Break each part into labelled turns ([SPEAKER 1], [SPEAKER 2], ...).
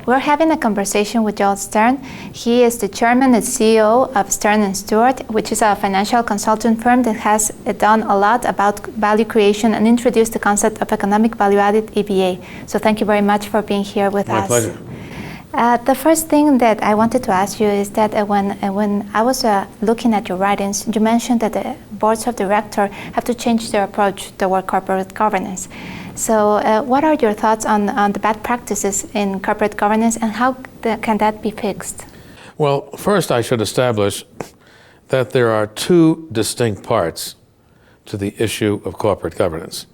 [SPEAKER 1] We're having a conversation with Joel Stern. He is the chairman and CEO of Stern and Stewart, which is a financial consultant firm that has done a lot about value creation and introduced the concept of economic value-added EVA. So thank you very much for being here with us.
[SPEAKER 2] My pleasure.
[SPEAKER 1] The first thing that I wanted to ask you is that when I was looking at your writings, you mentioned that the boards of directors have to change their approach toward corporate governance. So what are your thoughts on the bad practices in corporate governance, and how can that be fixed?
[SPEAKER 2] Well, first I should establish that there are two distinct parts to the issue of corporate governance.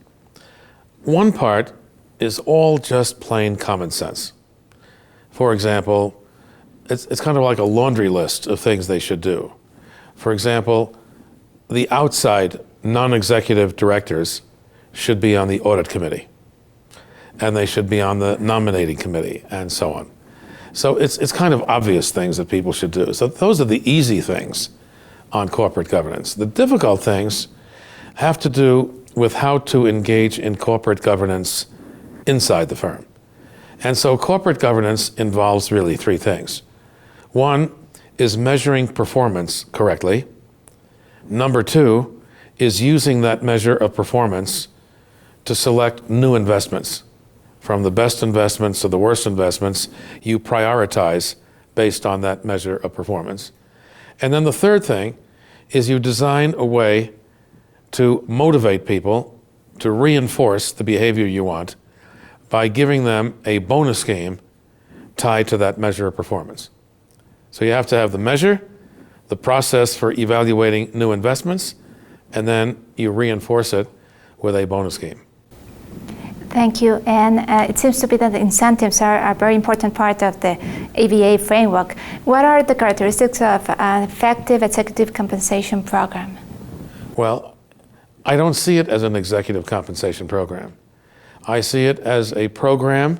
[SPEAKER 2] One part is all just plain common sense. For example, it's kind of like a laundry list of things they should do. For example, the outside non-executive directors should be on the audit committee, and they should be on the nominating committee, and so on. So it's kind of obvious things that people should do. So those are the easy things on corporate governance. The difficult things have to do with how to engage in corporate governance inside the firm. And so corporate governance involves really three things. One is measuring performance correctly. Number two is using that measure of performance to select new investments. From the best investments to the worst investments, you prioritize based on that measure of performance. And then the third thing is you design a way to motivate people to reinforce the behavior you want by giving them a bonus scheme tied to that measure of performance. So you have to have the measure, the process for evaluating new investments, and then you reinforce it with a bonus scheme.
[SPEAKER 1] Thank you. And it seems to be that the incentives are a very important part of the EVA framework. What are the characteristics of an effective executive compensation program?
[SPEAKER 2] Well, I don't see it as an executive compensation program. I see it as a program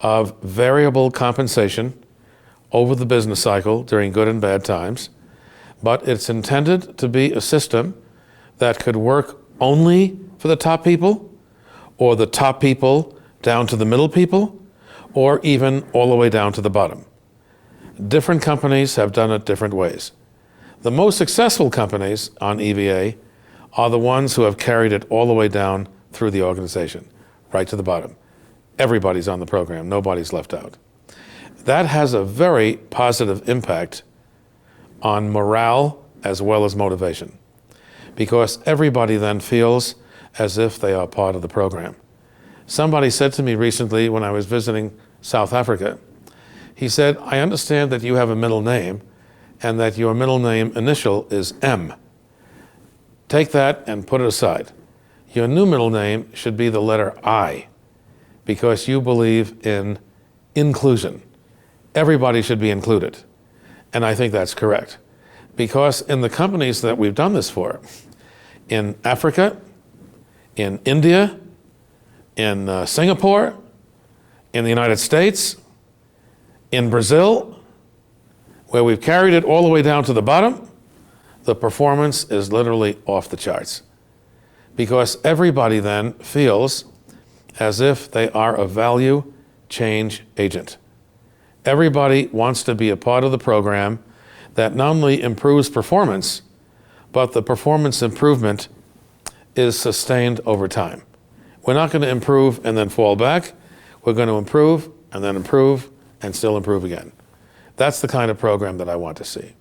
[SPEAKER 2] of variable compensation over the business cycle during good and bad times, but it's intended to be a system that could work only for the top people, or the top people down to the middle people, or even all the way down to the bottom. Different companies have done it different ways. The most successful companies on EVA are the ones who have carried it all the way down through the organization, right to the bottom. Everybody's on the program, nobody's left out. That has a very positive impact on morale as well as motivation, because everybody then feels as if they are part of the program. Somebody said to me recently when I was visiting South Africa, he said, I understand that you have a middle name and that your middle name initial is M. Take that and put it aside. Your new middle name should be the letter I, because you believe in inclusion. Everybody should be included. And I think that's correct. Because in the companies that we've done this for, in Africa, in India, in Singapore, in the United States, in Brazil, where we've carried it all the way down to the bottom, the performance is literally off the charts. Because everybody then feels as if they are a value change agent. Everybody wants to be a part of the program that not only improves performance, but the performance improvement is sustained over time. We're not going to improve and then fall back. We're going to improve and then improve and still improve again. That's the kind of program that I want to see.